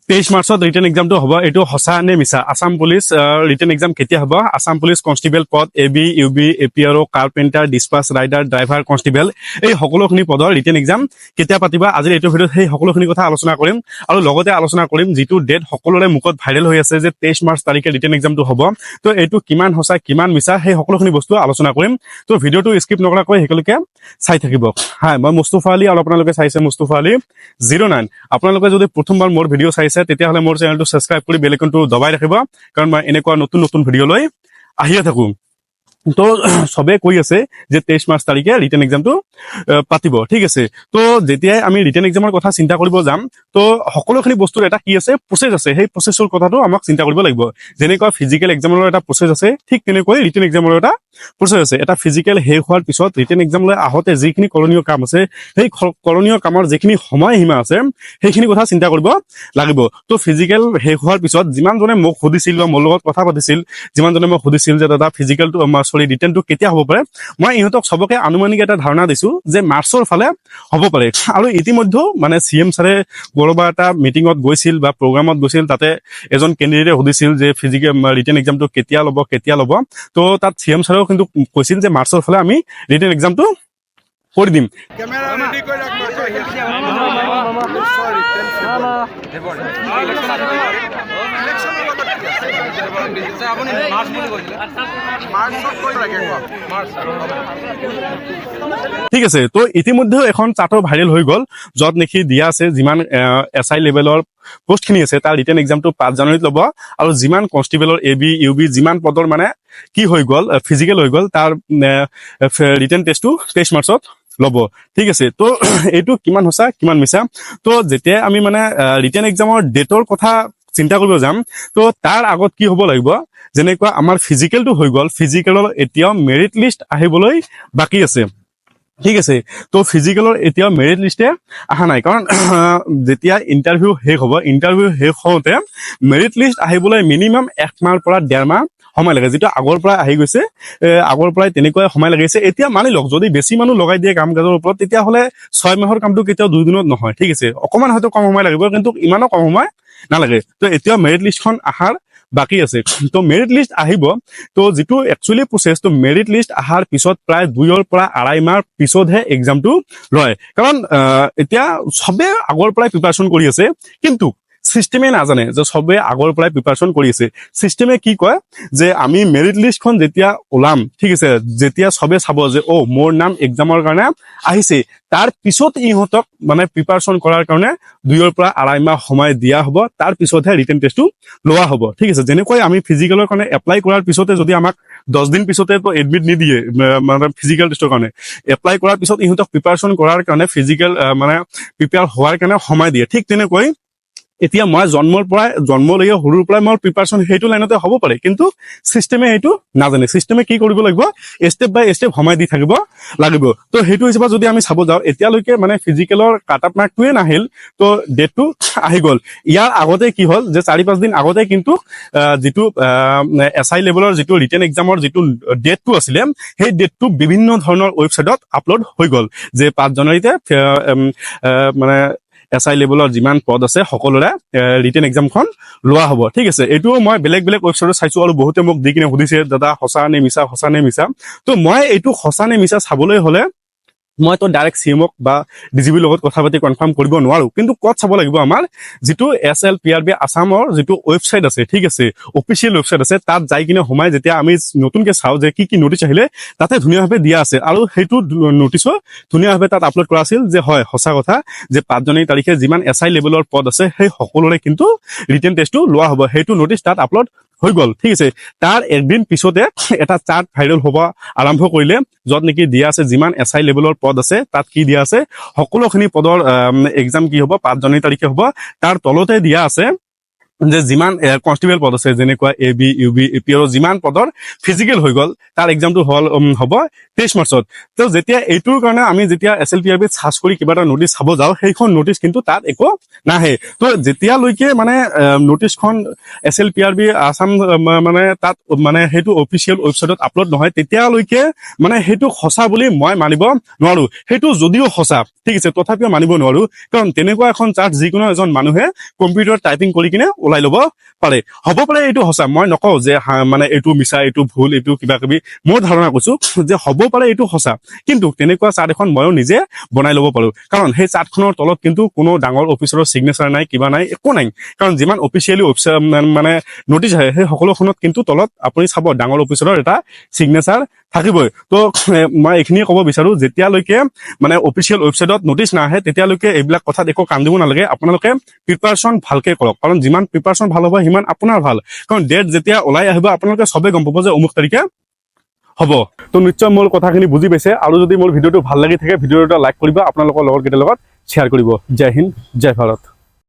23 মাৰ্চত ৰিটেন এক্সামটো হ'ব এইটো সঁচা নে মিছা আসাম পুলিচ ৰিটেন এক্সাম কেতিয়া হ'ব আসাম পুলিচ কনষ্টেবল পদ AB UB APRO carpenter dispatch rider driver constable এই সকলোখিনি পদৰ ৰিটেন এক্সাম কেতিয়া পাতিবা আজিৰ এইটো ভিডিঅ'ত সেই সকলোখিনি কথা আলোচনা কৰিম আৰু লগতে আলোচনা কৰিম যিটো ডেট সকলোৰে মুখত ভাইৰেল হৈ আছে যে 23 মাৰ্চ তাৰিখে ৰিটেন এক্সামটো হ'ব তো এইটো কিমান সঁচা কিমান মিছা সেই সকলোখিনি বস্তু আলোচনা কৰিম তো ভিডিঅ'টো স্কিপ নকৰাকৈ সকলোকে চাই থাকিব হাই মই মুস্তাফা আলী আৰু আপোনালোকে চাইছে মুস্তাফা আলী 09 আপোনালোকে যদি প্ৰথমবাৰ মোৰ ভিডিঅ' চাইছে তেতিয়াহ'লে মোৰ চেনেলটো সাবস্ক্ৰাইব কৰি বেল আইকনটো দবাই ৰাখিব কাৰণ মই এনেকুৱা নতুন নতুন ভিডিঅ' লৈ আহিয়ে থাকো তো সবে কৈ আছে যে 23 মাৰ্চ তাৰিখে ৰিটেন এক্সামটো পাতিব ঠিক আছে তো যেতিয়াই আমি ৰিটেন এক্সামৰ কথা চিন্তা কৰিব যাম তো সকলোখিনি বস্তুৰ এটা কি আছে প্ৰসেছ আছে সেই প্ৰসেছৰ কথাটো আমাক চিন্তা কৰিব লাগিব যেনেকুৱা ফিজিকেল এক্সামৰ এটা প্ৰসেছ আছে ঠিক তেনেকৈ ৰিটেন এক্সামৰ এটা প্ৰসেছ আছে এটা ফিজিকেল শেষ হোৱাৰ পিছত ৰিটেন এক্সামলৈ আহোঁতে যিখিনি কৰণীয় কাম আছে সেই কৰণীয় কামৰ যিখিনি সময়সীমা আছে সেইখিনি কথা চিন্তা কৰিব লাগিব তো ফিজিকেল শেষ হোৱাৰ পিছত যিমানজনে মোক সুধিছিল বা মোৰ লগত কথা পাতিছিল যিমানজনে মোক সুধিছিল যে দাদা ফিজিকেলটো ৰিটেনটো কেতিয়া হ'ব পাৰে মই ইহঁতক সবকে আনুমানিক এটা ধাৰণা দিছো যে মাৰ্চৰ ফালে হ'ব পাৰে আৰু ইতিমধ্যে মানে চিএম ছাৰে কৰবা এটা মিটিঙত গৈছিল বা প্ৰগ্ৰামত গৈছিল তাতে এজন কেণ্ডিডেটে সুধিছিল যে ফিজিকেল ৰিটেন এক্সামটো কেতিয়া ল'ব তো তাত চিএম ছাৰেও কিন্তু কৈছিল যে মাৰ্চৰ ফালে আমি ৰিটেন এক্সামটো কৰি দিম ক্যামেৰা ৰেডি কৰে ঠিক আছে তো ইতিমধ্যে এখন চাৰ্টৰ ভাইৰেল হৈ গ'ল যত নেকি দিয়া আছে যিমান এসআই লেভেলৰ পোষ্টখিনি আছে তাৰ ৰিটেন এক্সামটো 5 জানুৱাৰীত ল'ব আৰু যিমান কনষ্টেবলৰ এবি ইউবি যিমান পদৰ মানে কি হৈ গ'ল ফিজিকেল হৈ গ'ল তাৰ ৰিটেন টেষ্টটো 23 মাৰ্চত ল'ব ঠিক আছে তো এইটো কিমান সঁচা কিমান মিছা তো যেতিয়া আমি মানে ৰিটেন এক্সামৰ ডেটৰ কথা চিন্তা কৰিব যাম তো তাৰ আগত কি হ'ব লাগিব যেনেকুৱা আমাৰ ফিজিকেলটো হৈ গ'ল ফিজিকেলৰ এতিয়াও মেৰিট লিষ্ট আহিবলৈ বাকি আছে ঠিক আছে তো ফিজিকেলৰ এতিয়া মেৰিট লিষ্টে আহা নাই কাৰণ যেতিয়া ইন্টাৰভিউ শেষ হ'ব ইন্টাৰভিউ শেষ হওঁতে মেৰিট লিষ্ট আহিবলৈ মিনিমাম 1 মাহৰ পৰা 1.5 মাহ সময় লাগে যেটো আগৰ পৰা আহি গৈছে আগৰ পৰাই তেনেকৈ সময় লাগিছে এতিয়া মানি লওক যদি বেছি মানুহ লগাই দিয়ে কাম কাজৰ ওপৰত তেতিয়া হলে 6 মাহৰ কামটো কেতিয়াও 2 দিনত নহয় ঠিক আছে অকমান হয়তো কম সময় লাগিব কিন্তু ইমানো কম সময় নালাগে তো এতিয়া মেৰিট লিষ্টখন আহাৰ বাকি আছে তো মেৰিট লিষ্ট আহিব তো যেটো একচুয়ালি প্ৰসেছ তো মেৰিট লিষ্ট আহাৰ পিছত প্ৰায় 2 পৰা 2.5 মাহ পিছতহে এক্সামটো লয় কাৰণ এতিয়া সবে আগৰ পৰাই প্ৰিপাৰেচন কৰি আছে কিন্তু সিস্টেমে নাজানে যে সবে আগৰ পৰাই প্ৰিপাৰেচন কৰি আছে সিস্টেমে কি কয় যে আমি মেৰিট লিষ্টখন যেতিয়া ওলাম ঠিক আছে যেতিয়া সবে চাব যে ও মোৰ নাম এক্সামৰ কাৰণে আহিছে তাৰ পিছত ইহঁতক মানে প্ৰিপাৰেচন কৰাৰ কাৰণে 2 পৰা 2.5 মাহ সময় দিয়া হ'ব তাৰ পিছতহে ৰিটেন টেষ্টটো লোৱা হ'ব ঠিক আছে যেনেকৈ আমি ফিজিকেলৰ কাৰণে এপ্লাই কৰাৰ পিছতে যদি আমাক 10 দিন পিছতে তো এডমিট নিদিয়ে মানে ফিজিকেল টেষ্টৰ কাৰণে এপ্লাই কৰাৰ পিছত ইহঁতক প্ৰিপাৰেচন কৰাৰ কাৰণে ফিজিকেল মানে প্ৰিপেয়াৰ হোৱাৰ কাৰণে সময় দিয়ে ঠিক তেনেকৈ এতিয়া মই জন্মলৈকে সৰুৰ পৰাই মোৰ প্ৰিপাৰেচন সেইটো লাইনতে হ'ব পাৰে কিন্তু সিস্টেমে এইটো নাজানে সিস্টেমে কি কৰিব লাগিব স্টেপ বাই স্টেপ সময় দি থাকিব লাগিব তো সেইটো হিচাপত যদি আমি চাব যাওঁ এতিয়ালৈকে মানে ফিজিকেলৰ কাট আপ মাৰ্কটোৱে নাহিল তো ডেটটো আহি গ'ল ইয়াৰ আগতে কি হ'ল যে 4-5 দিন আগতে কিন্তু যেটো এসআই লেভেলৰ যেটো ৰিটেন এক্সামৰ যেটো ডেটটো আছিলে সেই ডেটটো বিভিন্ন ধৰণৰ ৱেবসাইটত আপলোড হৈ গ'ল যে 5 জানুৱাৰীতে মানে এসআই লেভেলৰ যিমান পদ আছে সকলোৰে ৰিটেন এক্সামখন লোৱা হ'ব ঠিক আছে এইটো মই বেলেগ ৱেবসাইটত চাইছো আৰু বহুতে মোক দি কিনে সুধিছে দাদা সঁচা নে মিছা তো মই এইটো সঁচা নে মিছা চাবলৈ হলে মই তো ডাইৰেক্ট সিএমক বা ডিজিবিৰ লগত কথা পাতি কনফাৰ্ম কৰিব নোৱাৰো কিন্তু ক'ত চাব লাগিব আমাৰ যেটো এছএলপিআৰবি আসামৰ যেটো ৱেবসাইট আছে ঠিক আছে অফিচিয়েল ৱেবসাইট আছে তাত যাই কিনে সোমাই যেতিয়া আমি নতুনকে চাও যে কি নোটিছ আহিলে তাতে ধুনীয়াভাৱে দিয়া আছে আৰু সেইটো নোটিছও ধুনীয়াভাৱে তাত আপলোড কৰা আছিল যে হয় সঁচা কথা যে 5 জানুৱাৰী তাৰিখে যিমান এসআই লেভেলৰ পদ আছে সেই সকলোৰে কিন্তু ৰিটেন টেষ্টটো লোৱা হ'ব সেইটো নোটিছ তাত আপলোড হৈ গ'ল ঠিক আছে তাৰ একদিন পিছতে এটা চাৰ্ট ভাইৰেল হ'ব আৰম্ভ কৰিলে যত নেকি দিয়া আছে যিমান এসআই লেভেলৰ পদ আছে তাত কি দিয়া আছে সকলোখিনি পদৰ এক্সাম কি হ'ব 5 জানুৱাৰী তাৰিখে হ'ব তাৰ তলতে দিয়া আছে যে যিমান কনষ্টেবল পদ আছে যেনেকুৱা AB UB AP আৰু যিমান পদৰ ফিজিকেল হৈ গ'ল তাৰ এক্সামটো হ'ব 23 মাৰ্চত। তো যেতিয়া এইটোৰ কাৰণে আমি যেতিয়া SLPRB সাৰ্চ কৰি কিবা এটা নোটিছ চাব যাওঁ সেইখন নোটিছ কিন্তু তাত একো নাহে। তো যেতিয়ালৈকে মানে নোটিছখন SLPRB আছাম মানে তাত মানে সেইটো অফিচিয়েল ৱেবছাইটত আপলোড নহয় তেতিয়ালৈকে মানে সেইটো সঁচা বুলি মই মানিব নোৱাৰো। সেইটো যদিও সঁচা ঠিক আছে তথাপিও মানিব নোৱাৰো, কাৰণ তেনেকুৱা এখন চাৰ্ট যিকোনো এজন মানুহে কম্পিউটাৰত টাইপিং কৰি কিনে ওলাই ল'ব পাৰে। হ'ব পাৰে এইটো সঁচা, মই নকওঁ যে মানে এইটো মিছা এইটো ভুল এইটো কিবা কিবি, মই ধাৰণা কৈছো যে হ'ব পাৰে এইটো সঁচা, কিন্তু তেনেকুৱা চাৰ্ট এখন ময়ো নিজে বনাই ল'ব পাৰো, কাৰণ সেই চাৰ্টখনৰ তলত কিন্তু কোনো ডাঙৰ অফিচাৰৰ চিগনেচাৰ নাই, কিবা নাই, একো নাই। কাৰণ যিমান অফিচিয়েলি মানে নটিচ আহে সেই সকলোখনত কিন্তু তলত আপুনি চাব ডাঙৰ অফিচাৰৰ এটা চিগনেচাৰ থাকিবই। তো মই এইখিনিয়ে ক'ব বিচাৰো, যেতিয়ালৈকে মানে অফিচিয়েল ৱেবছাইটত নটিচ নাহে তেতিয়ালৈকে এইবিলাক কথাত একো কাম দিব নালাগে। আপোনালোকে প্ৰিপাৰেশ্যন ভালকে কৰক, কাৰণ যিমান প্ৰিপাৰেশ্যন ভাল হ'ব সিমান আপোনাৰ ভাল। কাৰণ ডেট যেতিয়া ওলাই আহিব আপোনালোকে চবেই গম পাব যে অমুক তাৰিখে হ'ব। তো নিশ্চয় মোৰ কথাখিনি বুজি পাইছে, আৰু যদি মোৰ ভিডিঅ'টো ভাল লাগি থাকে ভিডিঅ'টো লাইক কৰিব, আপোনালোকৰ লগৰ কেইটাৰ লগত শ্বেয়াৰ কৰিব। জয় হিন্দ, জয় ভাৰত।